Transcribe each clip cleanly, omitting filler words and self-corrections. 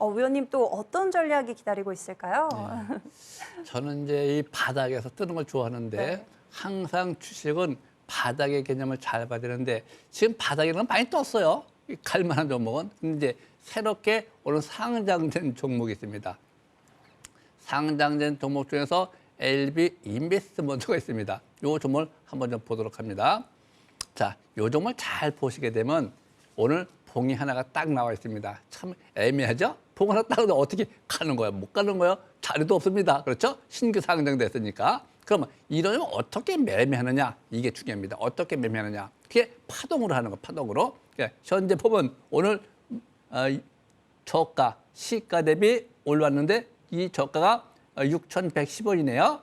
위원님 또 어떤 전략이 기다리고 있을까요? 네. 저는 이제 이 바닥에서 뜨는 걸 좋아하는데 네. 항상 주식은 바닥의 개념을 잘 봐야 되는데 지금 바닥에는 많이 떴어요. 이 갈만한 종목은. 근데 이제 새롭게 오늘 상장된 종목이 있습니다. 상장된 종목 중에서 LB 인베스트먼트가 있습니다. 이 종목을 한번 좀 보도록 합니다. 자, 이 종목을 잘 보시게 되면 오늘 봉이 하나가 딱 나와 있습니다. 참 애매하죠? 봉 하나 딱 어떻게 가는 거예요? 못 가는 거예요? 자리도 없습니다. 그렇죠? 신규 상장됐으니까. 그러면 이러면 어떻게 매매하느냐? 이게 중요합니다. 어떻게 매매하느냐? 그게 파동으로 하는 거, 파동으로. 그러니까 현재 보면 오늘 저가, 시가 대비 올랐는데 이 저가가 6,110원이네요.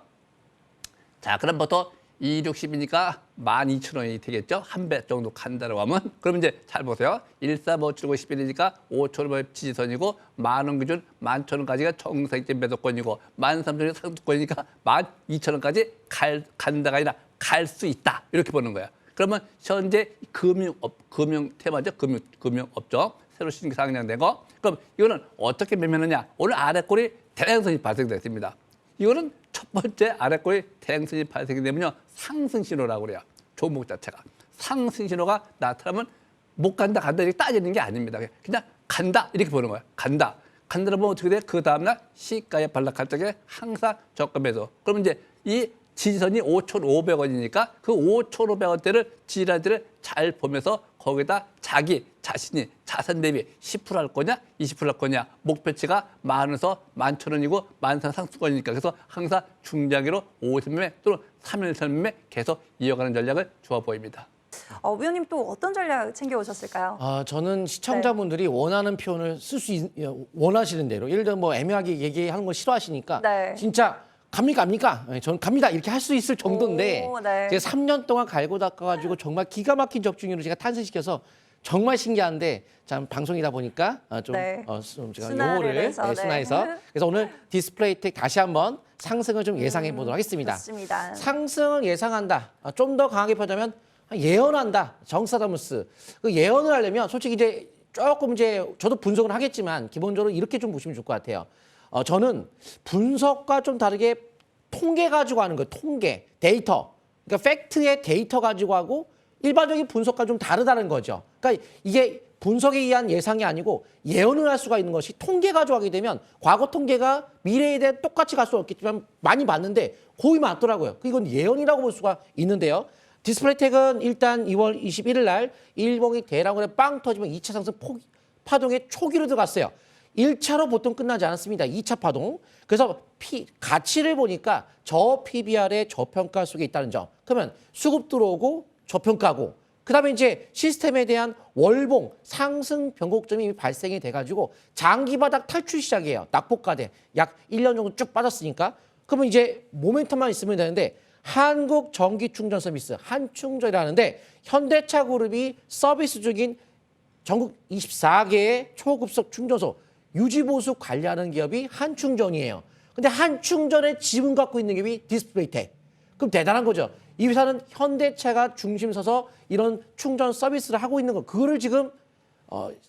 자, 그럼 부터 260이니까 12,000원이 되겠죠? 한 배 정도 간다고 하면. 그럼 이제 잘 보세요. 1457911이니까 5,000원 지지선이고 만원 기준 11,000원까지가 정상적 매도권이고 13,000원이 상도권이니까 12,000원까지 간다가 아니라 갈 수 있다. 이렇게 보는 거예요. 그러면 현재 금융 테마죠. 금융업종. 새로 신규 상장된 거. 그럼 이거는 어떻게 매매하느냐? 오늘 아래 꼬리 대량선이 발생됐습니다. 이거는 첫 번째 아래꼬리 대형선이 발생이 되면요. 상승 신호라고 그래요. 종목 자체가. 상승 신호가 나타나면 못 간다, 간다 이렇게 따지는 게 아닙니다. 그냥 간다 이렇게 보는 거예요. 간다. 간다로 보면 어떻게 돼? 그 다음날 시가에 반락할 적에 항상 저가 매도. 그러면 이제 이 지지선이 5,500원이니까 그 5,500원대를 지지라들을 잘 보면서 거기다 자기 자신이 자산 대비 10%할 거냐, 20%할 거냐, 목표치가 10,000원에서 11,000원이고 14,000원 상수권이니까 그래서 항상 중장기로 5일매매 또는 3일매매 계속 이어가는 전략을 좋아 보입니다. 위원님 또 어떤 전략 챙겨오셨을까요? 저는 시청자분들이 원하는 표현을 원하시는 대로 예를 들어 뭐 애매하게 얘기하는 걸 싫어하시니까 네. 진짜 갑니까? 네, 저는 갑니다. 이렇게 할 수 있을 정도인데 네. 제가 3년 동안 갈고 닦아가지고 정말 기가 막힌 적중률을 제가 탄생시켜서 정말 신기한데 참 방송이다 보니까 좀 제가 순화를 요거를 해서, 순화해서 그래서 오늘 디스플레이텍 다시 한번 상승을 좀 예상해 보도록 하겠습니다. 좋습니다. 상승을 예상한다. 좀 더 강하게 표현하면 예언한다. 정사다무스. 그 예언을 하려면 솔직히 이제 조금 이제 저도 분석을 하겠지만 기본적으로 이렇게 좀 보시면 좋을 것 같아요. 저는 분석과 좀 다르게 통계 가지고 하는 거예요. 통계, 데이터. 그러니까 팩트의 데이터 가지고 하고 일반적인 분석과 좀 다르다는 거죠. 그러니까 이게 분석에 의한 예상이 아니고 예언을 할 수가 있는 것이 통계 가지고 하게 되면 과거 통계가 미래에 대해 똑같이 갈 수는 없겠지만 많이 봤는데 거의 맞더라고요. 이건 예언이라고 볼 수가 있는데요. 디스플레이텍은 일단 2월 21일 날 일봉이 대량으로 빵 터지면 2차 상승 파동의 초기로 들어갔어요. 1차로 보통 끝나지 않았습니다. 2차 파동. 그래서 가치를 보니까 저 PBR의 저평가 속에 있다는 점. 그러면 수급 들어오고 저평가고 그다음에 이제 시스템에 대한 월봉 상승 변곡점이 이미 발생이 돼가지고 장기 바닥 탈출 시작이에요. 낙폭과대 약 1년 정도 쭉 빠졌으니까. 그러면 이제 모멘텀만 있으면 되는데 한국 전기 충전 서비스 한충전이라는데 현대차 그룹이 서비스 중인 전국 24개의 초급속 충전소 유지보수 관리하는 기업이 한충전이에요. 근데 한충전의 지분 갖고 있는 기업이 디스플레이텍. 그럼 대단한 거죠. 이 회사는 현대차가 중심 서서 이런 충전 서비스를 하고 있는 거. 그거를 지금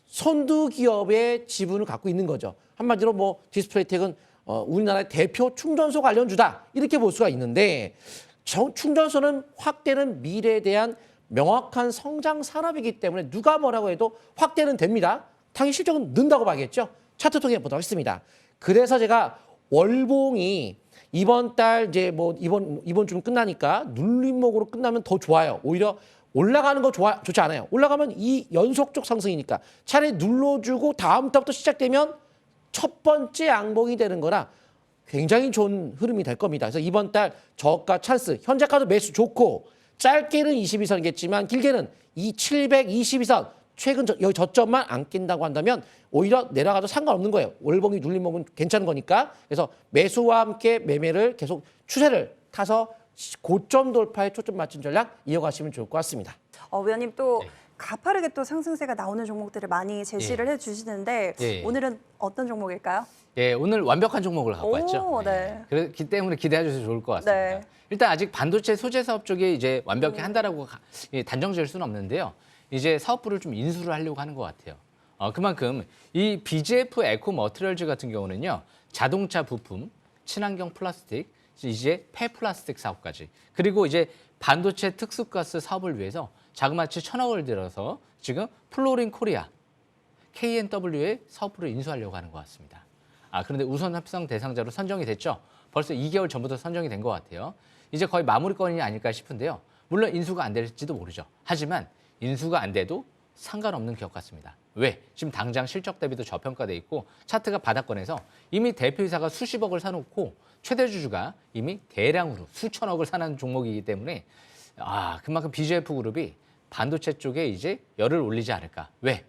선두 기업의 지분을 갖고 있는 거죠. 한마디로 뭐 디스플레이텍은 우리나라의 대표 충전소 관련주다. 이렇게 볼 수가 있는데 충전소는 확대는 미래에 대한 명확한 성장 산업이기 때문에 누가 뭐라고 해도 확대는 됩니다. 당연히 실적은 는다고 봐야겠죠. 차트 통해 보도록 하겠습니다. 그래서 제가 월봉이 이번 달 이제 뭐 이번 주 끝나니까 눌림목으로 끝나면 더 좋아요. 오히려 올라가는 거 좋지 않아요. 올라가면 이 연속적 상승이니까 차라리 눌러주고 다음 달부터 시작되면 첫 번째 양봉이 되는 거라 굉장히 좋은 흐름이 될 겁니다. 그래서 이번 달 저가 찬스, 현재가도 매수 좋고 짧게는 22선이겠지만 길게는 이 722선 최근 여기 저점만 안 낀다고 한다면 오히려 내려가도 상관없는 거예요. 월봉이 눌림목은 괜찮은 거니까. 그래서 매수와 함께 매매를 계속 추세를 타서 고점 돌파에 초점 맞춘 전략 이어가시면 좋을 것 같습니다. 위원님 또 가파르게 또 상승세가 나오는 종목들을 많이 제시를 해주시는데 오늘은 어떤 종목일까요? 예, 오늘 완벽한 종목을 갖고 왔죠. 네. 그렇기 때문에 기대해 주셔도 좋을 것 같습니다. 네. 일단 아직 반도체 소재 사업 쪽에 이제 완벽히 한다라고 단정 지을 수는 없는데요. 이제 사업부를 좀 인수를 하려고 하는 것 같아요. 그만큼 이 BGF 에코 머티리얼즈 같은 경우는요. 자동차 부품, 친환경 플라스틱, 이제 폐플라스틱 사업까지 그리고 이제 반도체 특수가스 사업을 위해서 자그마치 1,000억을 들여서 지금 플로린 코리아, KNW의 사업부를 인수하려고 하는 것 같습니다. 그런데 우선 협상 대상자로 선정이 됐죠. 벌써 2개월 전부터 선정이 된 것 같아요. 이제 거의 마무리권이 아닐까 싶은데요. 물론 인수가 안 될지도 모르죠. 하지만 인수가 안 돼도 상관없는 기업 같습니다. 왜? 지금 당장 실적 대비도 저평가돼 있고 차트가 바닥권에서 이미 대표이사가 수십억을 사놓고 최대 주주가 이미 대량으로 수천억을 사는 종목이기 때문에 그만큼 BGF 그룹이 반도체 쪽에 이제 열을 올리지 않을까. 왜?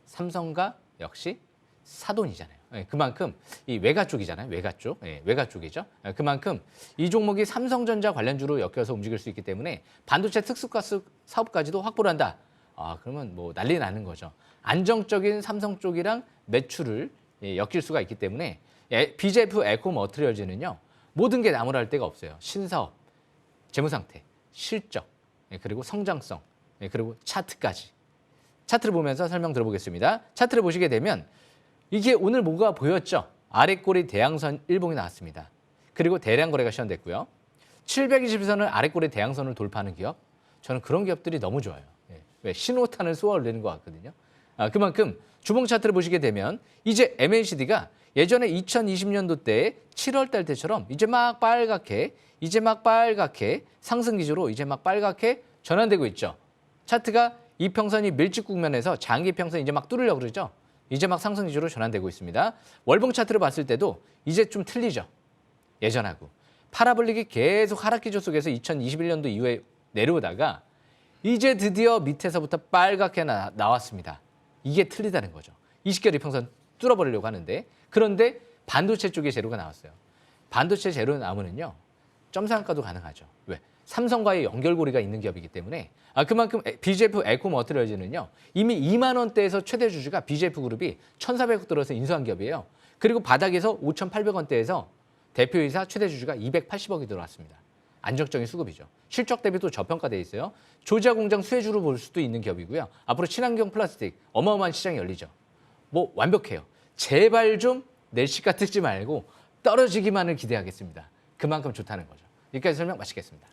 삼성과 역시 사돈이잖아요. 그만큼 이 외가 쪽이잖아요. 외가 쪽. 외가 쪽이죠. 그만큼 이 종목이 삼성전자 관련주로 엮여서 움직일 수 있기 때문에 반도체 특수가스 사업까지도 확보를 한다. 그러면 뭐 난리 나는 거죠. 안정적인 삼성 쪽이랑 매출을 엮일 수가 있기 때문에 BGF 에코 머티리얼즈는요. 모든 게 나무랄 데가 없어요. 신사업, 재무상태, 실적, 그리고 성장성, 그리고 차트까지. 차트를 보면서 설명 들어보겠습니다. 차트를 보시게 되면 이게 오늘 뭐가 보였죠? 아래꼬리 대양선 일봉이 나왔습니다. 그리고 대량 거래가 시현됐고요. 720선을 아래꼬리 대양선을 돌파하는 기업, 저는 그런 기업들이 너무 좋아요. 왜? 신호탄을 쏘아 올리는 것 같거든요. 그만큼 주봉 차트를 보시게 되면 이제 MACD가 예전에 2020년도 때 7월 달 때처럼 이제 막 빨갛게 상승 기조로 이제 막 빨갛게 전환되고 있죠. 차트가 이평선이 밀집 국면에서 장기 평선 이제 막 뚫으려고 그러죠. 이제 막 상승 기조로 전환되고 있습니다. 월봉 차트를 봤을 때도 이제 좀 틀리죠. 예전하고. 파라볼릭이 계속 하락 기조 속에서 2021년도 이후에 내려오다가 이제 드디어 밑에서부터 빨갛게 나왔습니다. 이게 틀리다는 거죠. 20개월 이평선 뚫어버리려고 하는데 그런데 반도체 쪽에 재료가 나왔어요. 반도체 재료 나오면요. 점상가도 가능하죠. 왜? 삼성과의 연결고리가 있는 기업이기 때문에 그만큼 BGF 에코 머티리얼즈는요. 이미 2만 원대에서 최대 주주가 BGF 그룹이 1,400억 들어서 인수한 기업이에요. 그리고 바닥에서 5,800원대에서 대표이사 최대 주주가 280억이 들어왔습니다. 안정적인 수급이죠. 실적 대비도 저평가돼 있어요. 조지아 공장 수혜주로 볼 수도 있는 기업이고요. 앞으로 친환경 플라스틱 어마어마한 시장이 열리죠. 뭐 완벽해요. 제발 좀 내시가 뜨지 말고 떨어지기만을 기대하겠습니다. 그만큼 좋다는 거죠. 여기까지 설명 마치겠습니다.